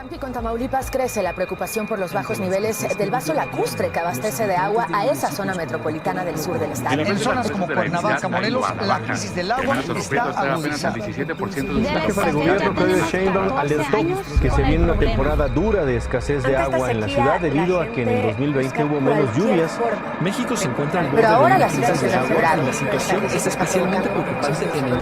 Tampico, en Tamaulipas, crece la preocupación por los bajos niveles del vaso lacustre que abastece de agua a esa zona metropolitana del sur del estado. En zonas como Cuernavaca, Morelos, la crisis del agua está agudizada. La jefa de gobierno, Claudia Sheinbaum, alertó que se viene una temporada dura de escasez de agua en la ciudad debido a que en el 2020 hubo menos lluvias. México se encuentra al borde Pero ahora de la una crisis situación de es agua grave. y la situación es especialmente preocupante en el...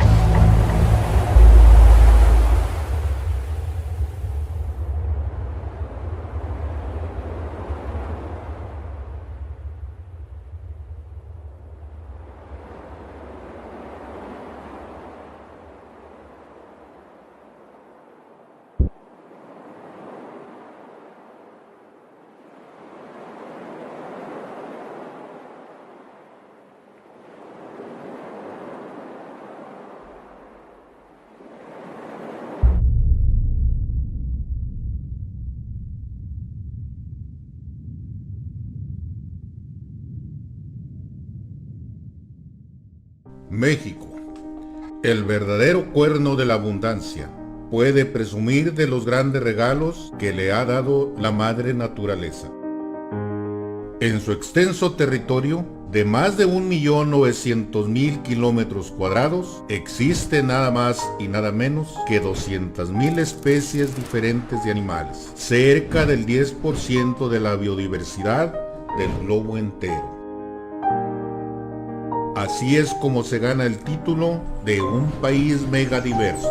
México, el verdadero cuerno de la abundancia, puede presumir de los grandes regalos que le ha dado la madre naturaleza. En su extenso territorio, de más de 1.900.000 kilómetros cuadrados, existe nada más y nada menos que 200.000 especies diferentes de animales, cerca del 10% de la biodiversidad del globo entero. Así es como se gana el título de un país megadiverso.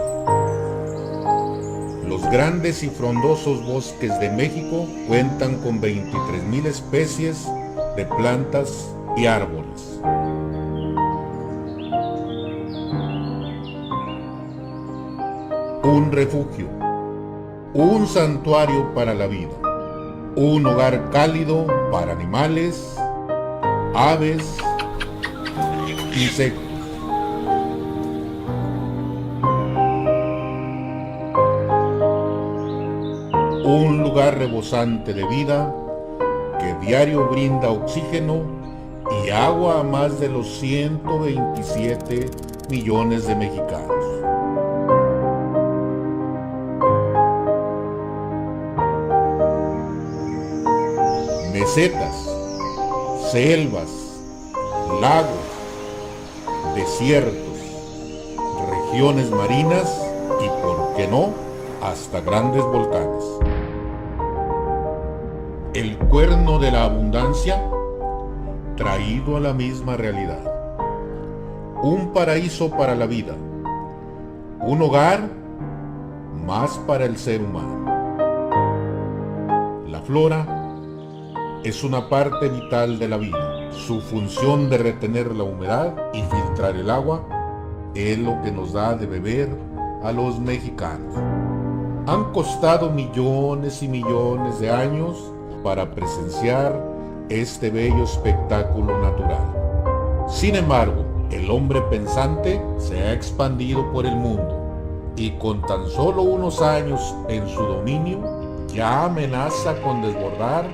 Los grandes y frondosos bosques de México cuentan con 23.000 especies de plantas y árboles. Un refugio, un santuario para la vida, un hogar cálido para animales, aves, insectos. Un lugar rebosante de vida que diario brinda oxígeno y agua a más de los 127 millones de mexicanos. Mesetas, selvas, lagos, desiertos, regiones marinas y, por qué no, hasta grandes volcanes. El cuerno de la abundancia traído a la misma realidad. Un paraíso para la vida. Un hogar más para el ser humano. La flora es una parte vital de la vida. Su función de retener la humedad y filtrar el agua es lo que nos da de beber a los mexicanos. Han costado millones y millones de años para presenciar este bello espectáculo natural. Sin embargo, el hombre pensante se ha expandido por el mundo y con tan solo unos años en su dominio ya amenaza con desbordar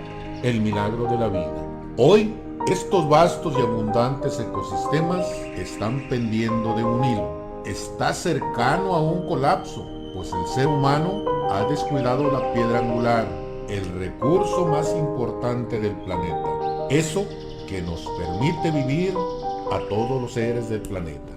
el milagro de la vida. Hoy, estos vastos y abundantes ecosistemas están pendiendo de un hilo. Está cercano a un colapso, pues el ser humano ha descuidado la piedra angular, el recurso más importante del planeta. Eso que nos permite vivir a todos los seres del planeta.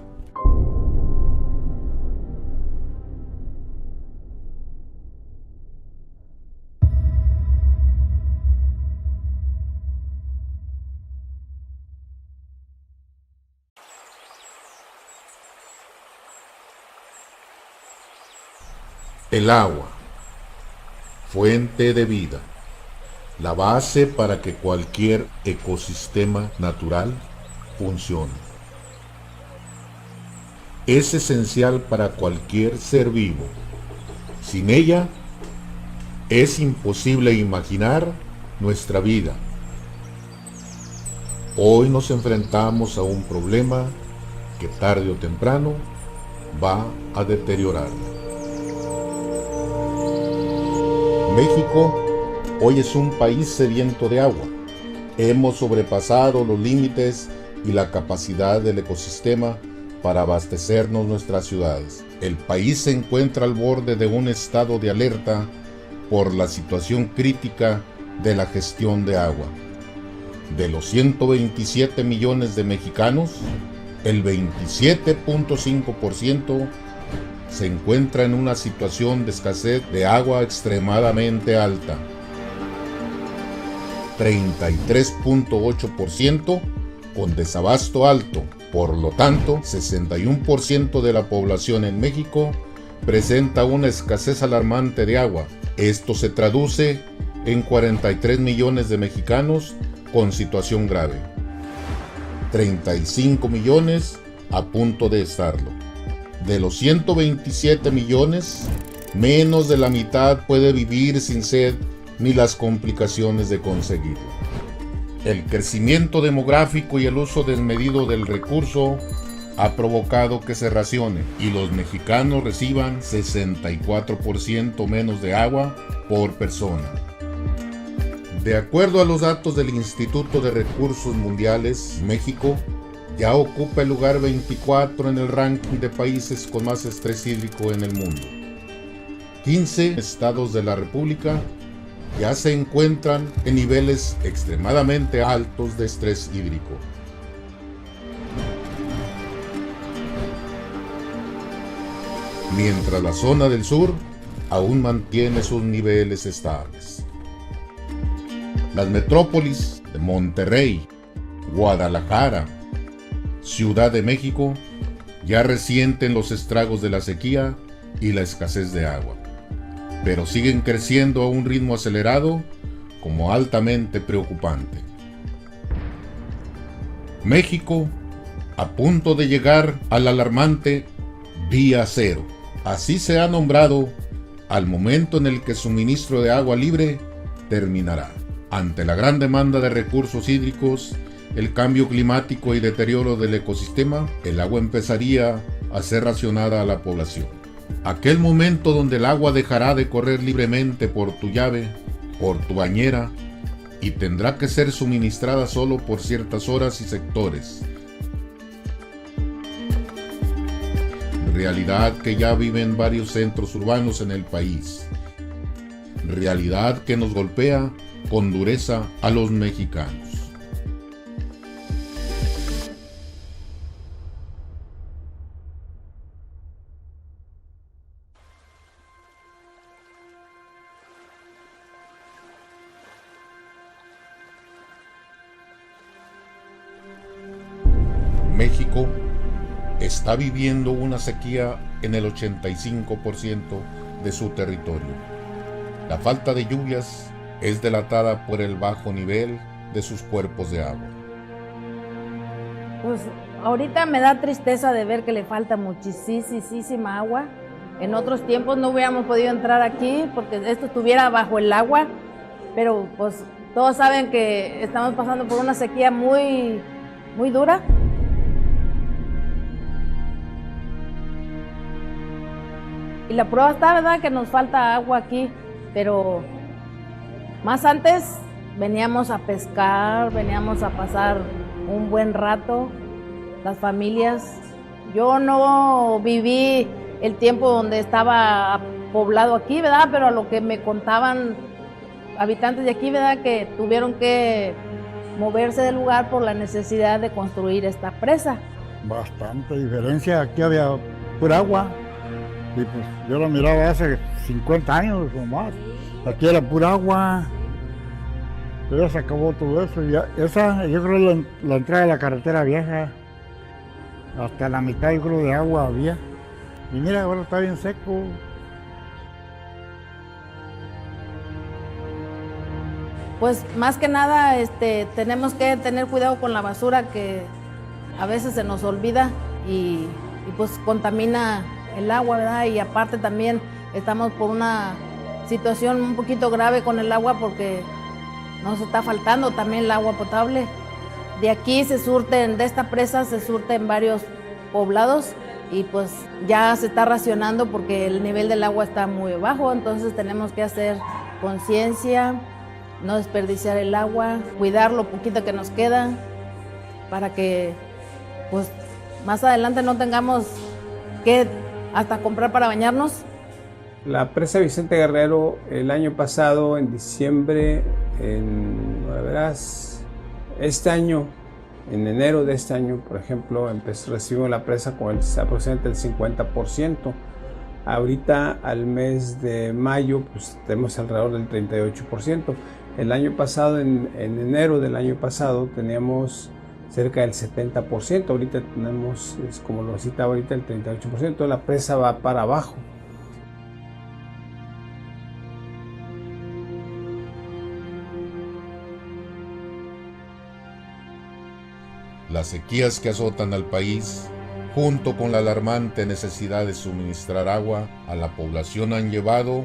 El agua, fuente de vida, la base para que cualquier ecosistema natural funcione. Es esencial para cualquier ser vivo. Sin ella, es imposible imaginar nuestra vida. Hoy nos enfrentamos a un problema que tarde o temprano va a deteriorarla. México hoy es un país sediento de agua. Hemos sobrepasado los límites y la capacidad del ecosistema para abastecernos nuestras ciudades. El país se encuentra al borde de un estado de alerta por la situación crítica de la gestión de agua. De los 127 millones de mexicanos, el 27.5% se encuentra en una situación de escasez de agua extremadamente alta. 33.8% con desabasto alto. Por lo tanto, 61% de la población en México presenta una escasez alarmante de agua. Esto se traduce en 43 millones de mexicanos con situación grave. 35 millones a punto de estarlo. De los 127 millones, menos de la mitad puede vivir sin sed ni las complicaciones de conseguirlo. El crecimiento demográfico y el uso desmedido del recurso ha provocado que se racione y los mexicanos reciban 64% menos de agua por persona. De acuerdo a los datos del Instituto de Recursos Mundiales, México ya ocupa el lugar 24 en el ranking de países con más estrés hídrico en el mundo. 15 estados de la República ya se encuentran en niveles extremadamente altos de estrés hídrico. Mientras la zona del sur aún mantiene sus niveles estables. Las metrópolis de Monterrey, Guadalajara, Ciudad de México ya resienten los estragos de la sequía y la escasez de agua, pero siguen creciendo a un ritmo acelerado como altamente preocupante. México a punto de llegar al alarmante día cero. Así se ha nombrado al momento en el que el suministro de agua libre terminará. Ante la gran demanda de recursos hídricos, el cambio climático y deterioro del ecosistema, el agua empezaría a ser racionada a la población. Aquel momento donde el agua dejará de correr libremente por tu llave, por tu bañera, y tendrá que ser suministrada solo por ciertas horas y sectores. Realidad que ya viven varios centros urbanos en el país. Realidad que nos golpea con dureza a los mexicanos. México está viviendo una sequía en el 85% de su territorio. La falta de lluvias es delatada por el bajo nivel de sus cuerpos de agua. Pues ahorita me da tristeza de ver que le falta muchísima agua. En otros tiempos no hubiéramos podido entrar aquí porque esto estuviera bajo el agua, pero pues todos saben que estamos pasando por una sequía muy dura. Y la prueba está, ¿verdad?, que nos falta agua aquí, pero más antes veníamos a pescar, veníamos a pasar un buen rato, las familias. Yo no viví el tiempo donde estaba poblado aquí, ¿verdad?, pero a lo que me contaban habitantes de aquí, ¿verdad?, que tuvieron que moverse del lugar por la necesidad de construir esta presa. Bastante diferencia, aquí había pura agua. Y pues yo la miraba hace 50 años o más. Aquí era pura agua. Pero ya se acabó todo eso. Esa, yo creo, es la entrada de la carretera vieja. Hasta la mitad, yo creo, de agua había. Y mira, ahora está bien seco. Pues más que nada tenemos que tener cuidado con la basura que a veces se nos olvida y pues contamina el agua, ¿verdad? Y aparte también estamos por una situación un poquito grave con el agua porque nos está faltando también el agua potable. De aquí de esta presa se surten varios poblados y pues ya se está racionando porque el nivel del agua está muy bajo, entonces tenemos que hacer conciencia, no desperdiciar el agua, cuidar lo poquito que nos queda para que pues más adelante no tengamos que hasta comprar para bañarnos. La presa Vicente Guerrero el año pasado, en diciembre, este año, en enero de este año, por ejemplo, recibimos la presa con aproximadamente el 50%. Ahorita al mes de mayo pues tenemos alrededor del 38%. El año pasado, en enero del año pasado, teníamos cerca del 70%. Ahorita tenemos, como lo citaba ahorita, el 38%. La presa va para abajo. Las sequías que azotan al país, junto con la alarmante necesidad de suministrar agua a la población, han llevado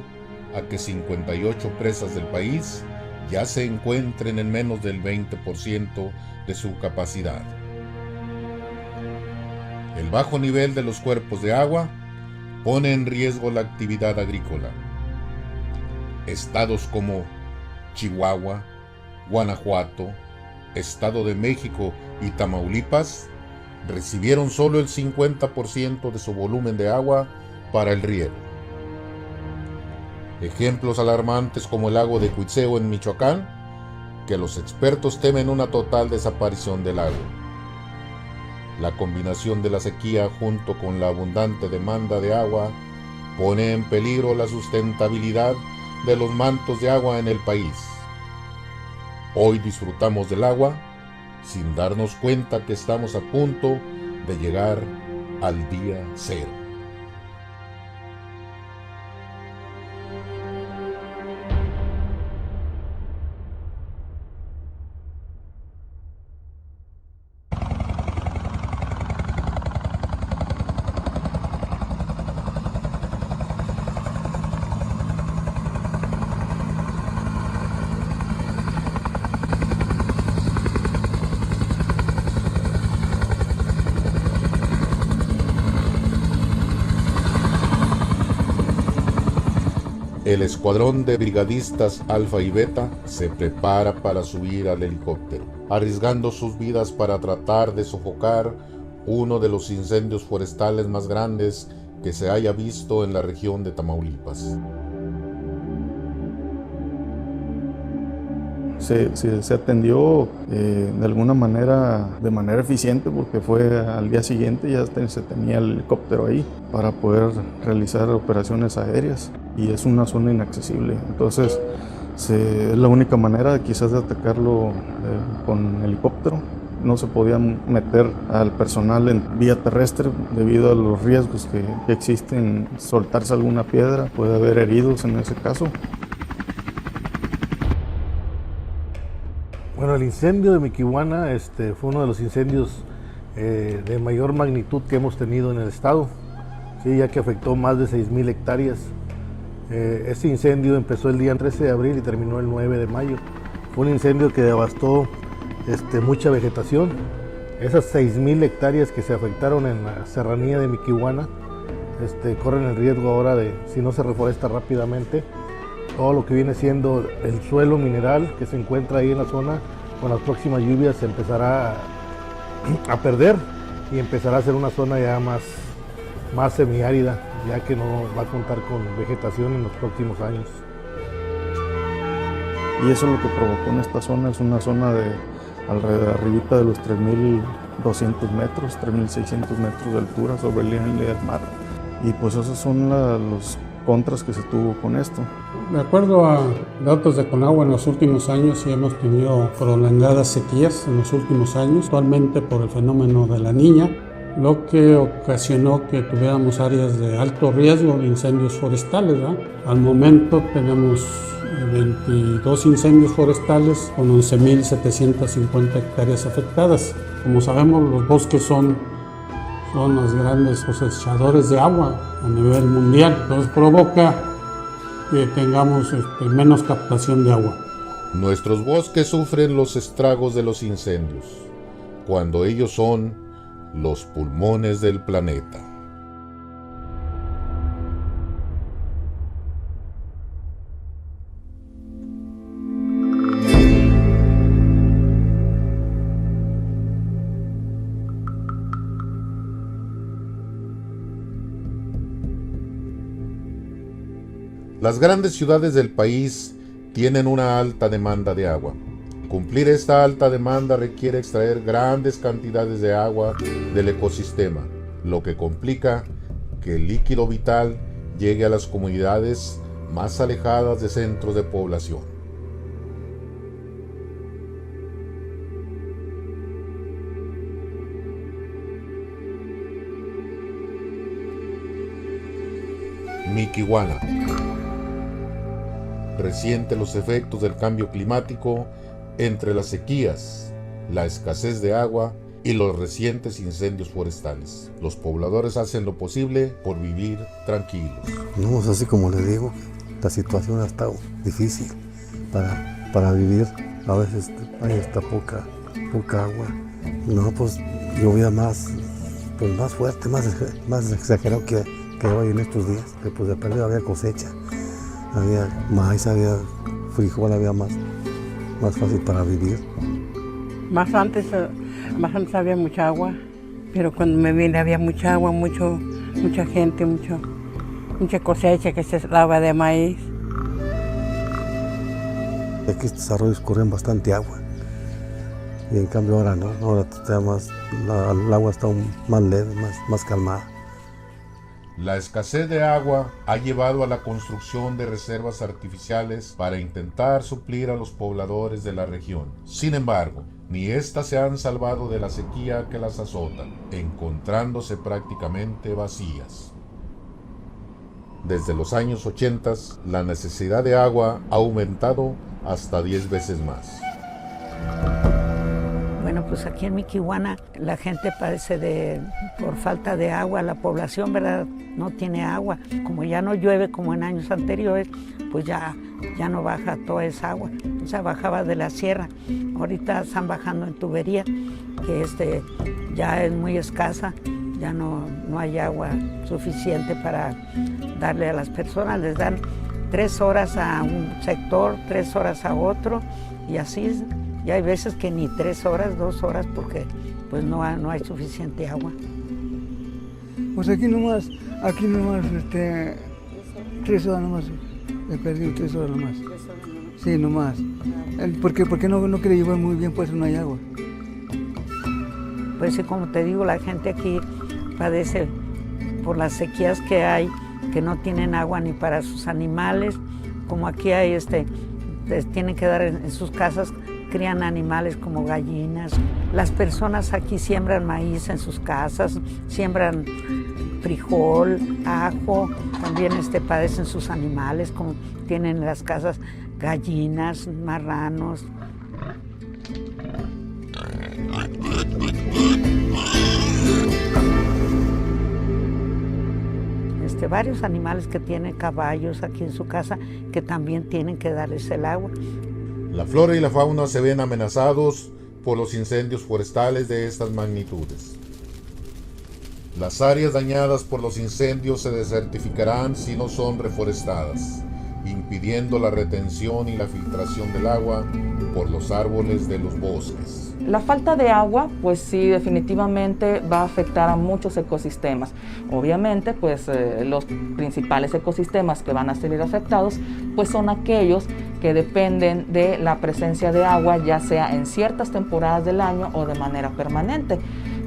a que 58 presas del país ya se encuentren en menos del 20% de su capacidad. El bajo nivel de los cuerpos de agua pone en riesgo la actividad agrícola. Estados como Chihuahua, Guanajuato, Estado de México y Tamaulipas recibieron solo el 50% de su volumen de agua para el riego. Ejemplos alarmantes como el lago de Cuitzeo en Michoacán, que los expertos temen una total desaparición del lago. La combinación de la sequía junto con la abundante demanda de agua pone en peligro la sustentabilidad de los mantos de agua en el país. Hoy disfrutamos del agua sin darnos cuenta que estamos a punto de llegar al día cero. El escuadrón de brigadistas Alfa y Beta se prepara para subir al helicóptero, arriesgando sus vidas para tratar de sofocar uno de los incendios forestales más grandes que se haya visto en la región de Tamaulipas. Se atendió de alguna manera, de manera eficiente, porque fue al día siguiente ya se tenía el helicóptero ahí para poder realizar operaciones aéreas, y es una zona inaccesible. Entonces es la única manera quizás de atacarlo con helicóptero. No se podía meter al personal en vía terrestre debido a los riesgos que existen. Soltarse alguna piedra, puede haber heridos en ese caso. Bueno, el incendio de Miquihuana fue uno de los incendios de mayor magnitud que hemos tenido en el estado, ¿sí? Ya que afectó más de 6,000 hectáreas. Este incendio empezó el día 13 de abril y terminó el 9 de mayo. Fue un incendio que devastó mucha vegetación. Esas 6,000 hectáreas que se afectaron en la serranía de Miquihuana corren el riesgo ahora de, si no se reforesta rápidamente, todo lo que viene siendo el suelo mineral que se encuentra ahí en la zona, con las próximas lluvias se empezará a perder y empezará a ser una zona ya más semiárida, ya que no va a contar con vegetación en los próximos años. Y eso es lo que provocó en esta zona. Es una zona de alrededor arribita de los 3,200 metros, 3,600 metros de altura sobre el nivel del mar. Y pues esos son los contras que se tuvo con esto. De acuerdo a datos de Conagua, en los últimos años sí hemos tenido prolongadas sequías en los últimos años, actualmente por el fenómeno de la Niña, lo que ocasionó que tuviéramos áreas de alto riesgo de incendios forestales, ¿verdad? Al momento tenemos 22 incendios forestales con 11,750 hectáreas afectadas. Como sabemos, los bosques son los grandes cosechadores de agua a nivel mundial, entonces provoca que tengamos menos captación de agua. Nuestros bosques sufren los estragos de los incendios, cuando ellos son los pulmones del planeta. Las grandes ciudades del país tienen una alta demanda de agua. Cumplir esta alta demanda requiere extraer grandes cantidades de agua del ecosistema, lo que complica que el líquido vital llegue a las comunidades más alejadas de centros de población. Miquihuana. Resiente los efectos del cambio climático entre las sequías, la escasez de agua y los recientes incendios forestales. Los pobladores hacen lo posible por vivir tranquilos. No, es así como les digo, la situación ha estado difícil para vivir. A veces hay hasta poca agua. No, pues llovía más fuerte, más exagerado que hoy en estos días. Pues de perdido había cosecha, había maíz, había frijol, había más fácil para vivir. Más antes había mucha agua, pero cuando me vine había mucha agua, mucha gente, mucha cosecha que se daba de maíz. Aquí estos arroyos corren bastante agua y en cambio ahora no, ahora está el agua está más leve, más calmada. La escasez de agua ha llevado a la construcción de reservas artificiales para intentar suplir a los pobladores de la región. Sin embargo, ni éstas se han salvado de la sequía que las azota, encontrándose prácticamente vacías. Desde los años 80, la necesidad de agua ha aumentado hasta 10 veces más. Bueno, pues aquí en Miquihuana la gente padece por falta de agua, la población, ¿verdad?, no tiene agua. Como ya no llueve como en años anteriores, pues ya no baja toda esa agua. O sea, bajaba de la sierra. Ahorita están bajando en tubería, que ya es muy escasa, ya no hay agua suficiente para darle a las personas. Les dan 3 horas a un sector, 3 horas a otro, y así. Y hay veces que ni 3 horas, 2 horas, porque pues no hay suficiente agua. Pues aquí nomás 3 horas nomás, he perdido 3 horas nomás. Sí, nomás. Porque no quiere llevar muy bien, pues no hay agua. Pues sí, como te digo, la gente aquí padece por las sequías que hay, que no tienen agua ni para sus animales. Como aquí hay, tienen que dar en sus casas, crían animales como gallinas. Las personas aquí siembran maíz en sus casas, siembran frijol, ajo, también padecen sus animales, como tienen en las casas gallinas, marranos. Varios animales que tienen, caballos aquí en su casa, que también tienen que darles el agua. La flora y la fauna se ven amenazados por los incendios forestales de estas magnitudes. Las áreas dañadas por los incendios se desertificarán si no son reforestadas, impidiendo la retención y la filtración del agua por los árboles de los bosques. La falta de agua, pues sí, definitivamente va a afectar a muchos ecosistemas. Obviamente, pues los principales ecosistemas que van a salir afectados, pues son aquellos que dependen de la presencia de agua, ya sea en ciertas temporadas del año o de manera permanente.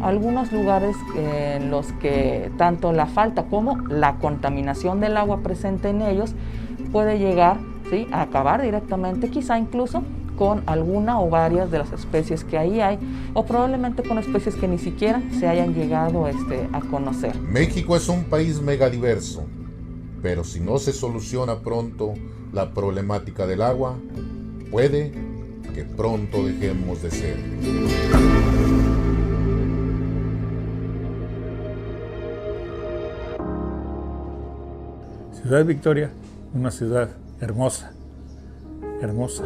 Algunos lugares en los que tanto la falta como la contaminación del agua presente en ellos puede llegar, ¿sí?, a acabar directamente, quizá incluso con alguna o varias de las especies que ahí hay, o probablemente con especies que ni siquiera se hayan llegado a conocer. México es un país megadiverso, pero si no se soluciona pronto la problemática del agua, puede que pronto dejemos de ser. Ciudad Victoria, una ciudad hermosa, hermosa.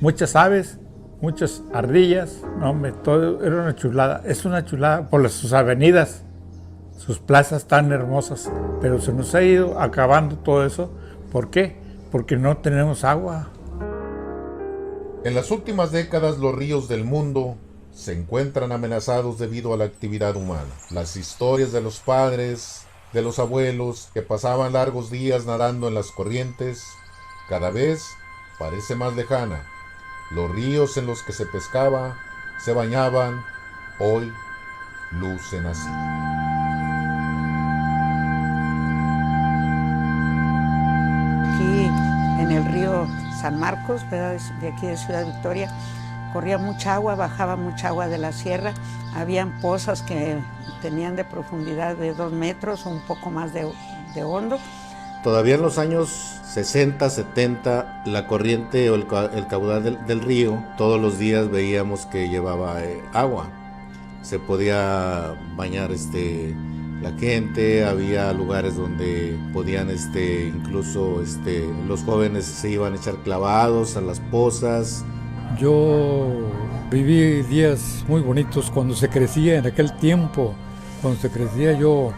Muchas aves, muchas ardillas, no, hombre, todo era una chulada. Es una chulada por sus avenidas, sus plazas tan hermosas, pero se nos ha ido acabando todo eso. ¿Por qué? Porque no tenemos agua. En las últimas décadas, los ríos del mundo se encuentran amenazados debido a la actividad humana. Las historias de los padres de los abuelos que pasaban largos días nadando en las corrientes, cada vez parece más lejana. Los ríos en los que se pescaba, se bañaban, hoy lucen así. Aquí en el río San Marcos, ¿verdad?, de aquí de Ciudad Victoria, corría mucha agua, bajaba mucha agua de la sierra. Habían pozas que tenían de profundidad de 2 metros o un poco más de hondo. Todavía en los años 60, 70, la corriente o el caudal del río, todos los días veíamos que llevaba agua. Se podía bañar la gente, había lugares donde podían incluso los jóvenes se iban a echar clavados a las pozas. Yo viví días muy bonitos cuando se crecía en aquel tiempo, cuando se crecía yo.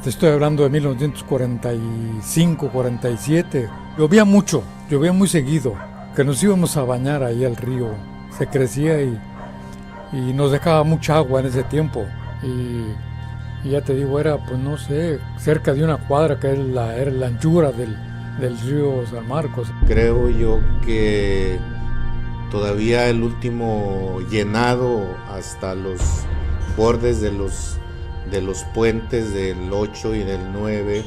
Te estoy hablando de 1945, 47. Llovía mucho, llovía muy seguido, que nos íbamos a bañar ahí al río. Se crecía y nos dejaba mucha agua en ese tiempo. Y ya te digo, era, pues no sé, cerca de 1 cuadra, que era la anchura del río San Marcos. Creo yo que todavía el último llenado hasta los bordes de los puentes del 8 y del 9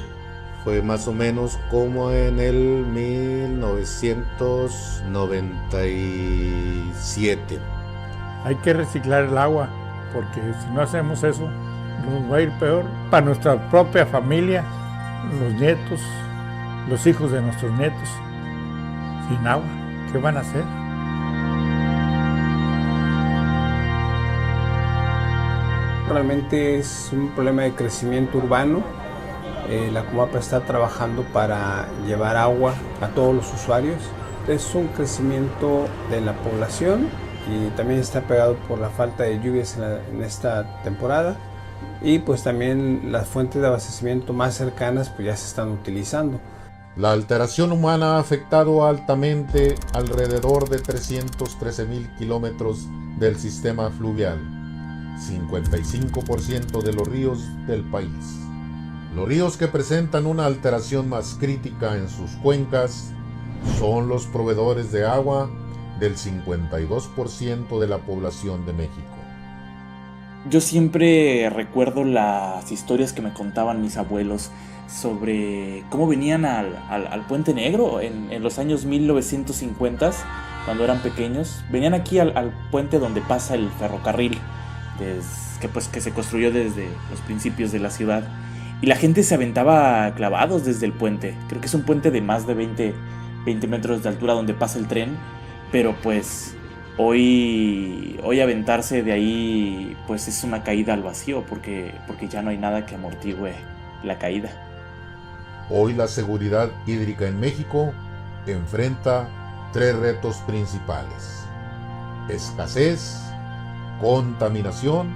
fue más o menos como en el 1997. Hay que reciclar el agua, porque si no hacemos eso, nos va a ir peor para nuestra propia familia, los nietos, los hijos de nuestros nietos. Sin agua, ¿qué van a hacer? Realmente es un problema de crecimiento urbano. La Comapa está trabajando para llevar agua a todos los usuarios. Es un crecimiento de la población y también está pegado por la falta de lluvias en esta temporada, y pues también las fuentes de abastecimiento más cercanas pues ya se están utilizando. La alteración humana ha afectado altamente alrededor de 313,000 kilómetros del sistema fluvial, 55% de los ríos del país. Los ríos que presentan una alteración más crítica en sus cuencas son los proveedores de agua del 52% de la población de México. Yo siempre recuerdo las historias que me contaban mis abuelos sobre cómo venían al Puente Negro en los años 1950, cuando eran pequeños. Venían aquí al puente donde pasa el ferrocarril, que se construyó desde los principios de la ciudad. Y la gente se aventaba clavados desde el puente. Creo que es un puente de más de 20 metros de altura donde pasa el tren. Pero pues hoy aventarse de ahí pues es una caída al vacío, porque ya no hay nada que amortigüe la caída. Hoy la seguridad hídrica en México enfrenta 3 retos principales: escasez, contaminación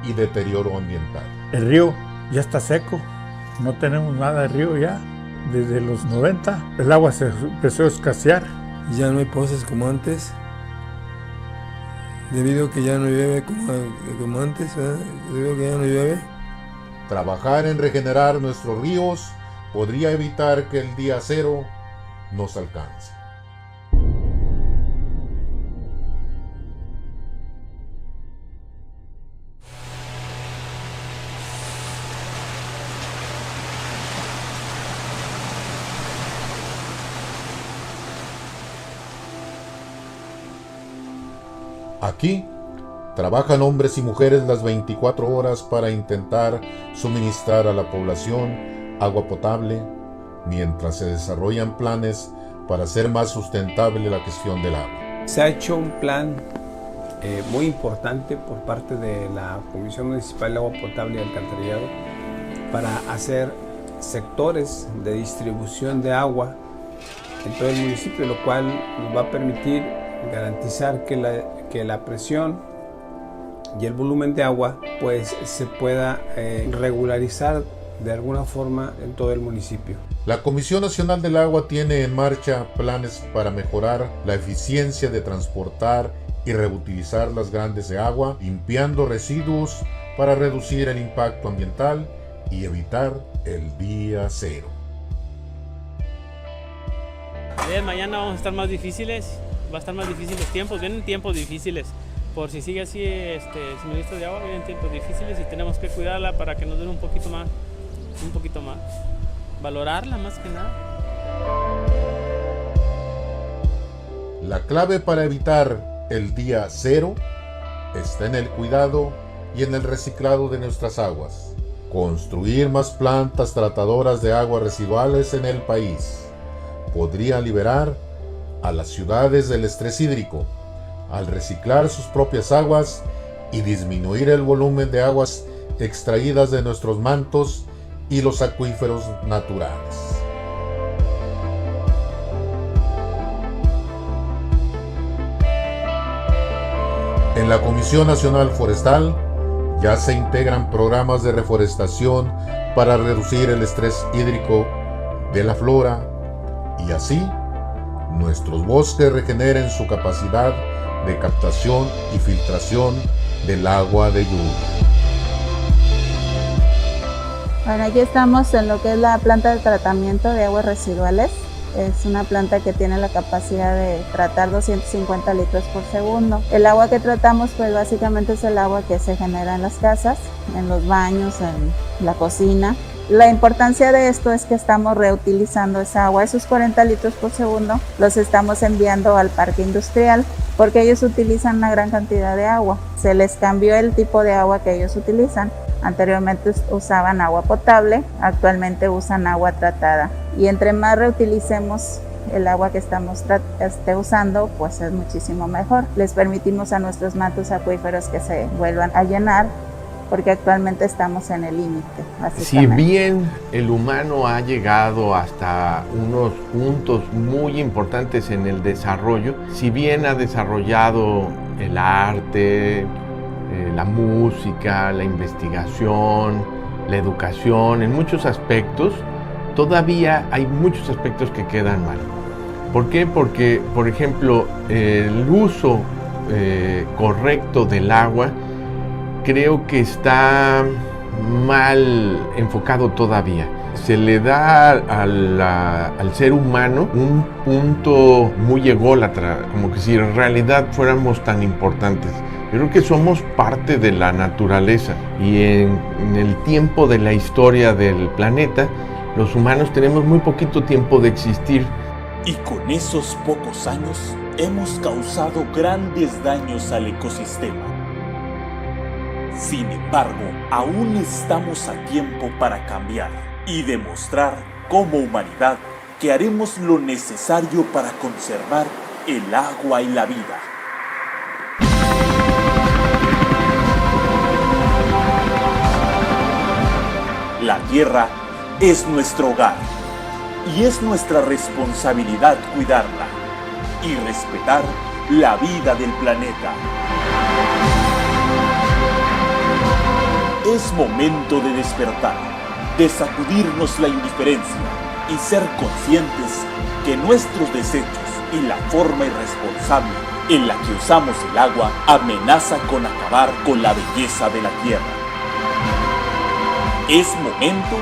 y deterioro ambiental. El río ya está seco, no tenemos nada de río ya. Desde los 90 el agua se empezó a escasear. Ya no hay pozas como antes, debido a que ya no llueve como antes, debido a que ya no llueve. Trabajar en regenerar nuestros ríos podría evitar que el día cero nos alcance. Aquí trabajan hombres y mujeres las 24 horas para intentar suministrar a la población agua potable, mientras se desarrollan planes para hacer más sustentable la gestión del agua. Se ha hecho un plan muy importante por parte de la Comisión Municipal de Agua Potable y Alcantarillado para hacer sectores de distribución de agua en todo el municipio, lo cual nos va a permitir garantizar que la presión y el volumen de agua pues se pueda regularizar de alguna forma en todo el municipio. La Comisión Nacional del Agua tiene en marcha planes para mejorar la eficiencia de transportar y reutilizar las grandes de agua, limpiando residuos para reducir el impacto ambiental y evitar el día cero. El día de mañana vamos a estar más difíciles, va a estar más difíciles los tiempos, vienen tiempos difíciles. Por si sigue así el suministro de agua, vienen tiempos difíciles y tenemos que cuidarla para que nos dure un poquito más. Valorarla más que nada. La clave para evitar el día cero está en el cuidado y en el reciclado de nuestras aguas. Construir más plantas tratadoras de aguas residuales en el país podría liberar a las ciudades del estrés hídrico al reciclar sus propias aguas y disminuir el volumen de aguas extraídas de nuestros mantos y los acuíferos naturales. En la Comisión Nacional Forestal ya se integran programas de reforestación para reducir el estrés hídrico de la flora y así nuestros bosques regeneren su capacidad de captación y filtración del agua de lluvia. Bueno, aquí estamos en lo que es la planta de tratamiento de aguas residuales. Es una planta que tiene la capacidad de tratar 250 litros por segundo. El agua que tratamos pues básicamente es el agua que se genera en las casas, en los baños, en la cocina. La importancia de esto es que estamos reutilizando esa agua, esos 40 litros por segundo los estamos enviando al parque industrial porque ellos utilizan una gran cantidad de agua. Se les cambió el tipo de agua que ellos utilizan. Anteriormente usaban agua potable, actualmente usan agua tratada. Y entre más reutilicemos el agua que estamos usando, pues es muchísimo mejor. Les permitimos a nuestros mantos acuíferos que se vuelvan a llenar, porque actualmente estamos en el límite. Si bien el humano ha llegado hasta unos puntos muy importantes en el desarrollo, si bien ha desarrollado el arte, la música, la investigación, la educación, en muchos aspectos, todavía hay muchos aspectos que quedan mal. ¿Por qué? Porque, por ejemplo, el uso correcto del agua creo que está mal enfocado todavía. Se le da al ser humano un punto muy ególatra, como que si en realidad fuéramos tan importantes. Yo creo que somos parte de la naturaleza y en el tiempo de la historia del planeta, los humanos tenemos muy poquito tiempo de existir. Y con esos pocos años hemos causado grandes daños al ecosistema. Sin embargo, aún estamos a tiempo para cambiar y demostrar como humanidad que haremos lo necesario para conservar el agua y la vida. La tierra es nuestro hogar y es nuestra responsabilidad cuidarla y respetar la vida del planeta. Es momento de despertar, de sacudirnos la indiferencia y ser conscientes que nuestros desechos y la forma irresponsable en la que usamos el agua amenaza con acabar con la belleza de la tierra. Es momento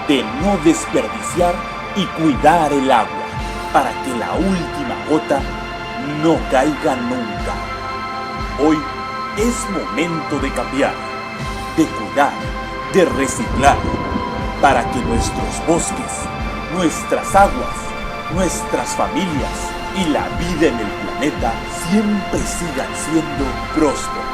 de no desperdiciar y cuidar el agua para que la última gota no caiga nunca. Hoy es momento de cambiar, de cuidar, de reciclar, para que nuestros bosques, nuestras aguas, nuestras familias y la vida en el planeta siempre sigan siendo prósperos.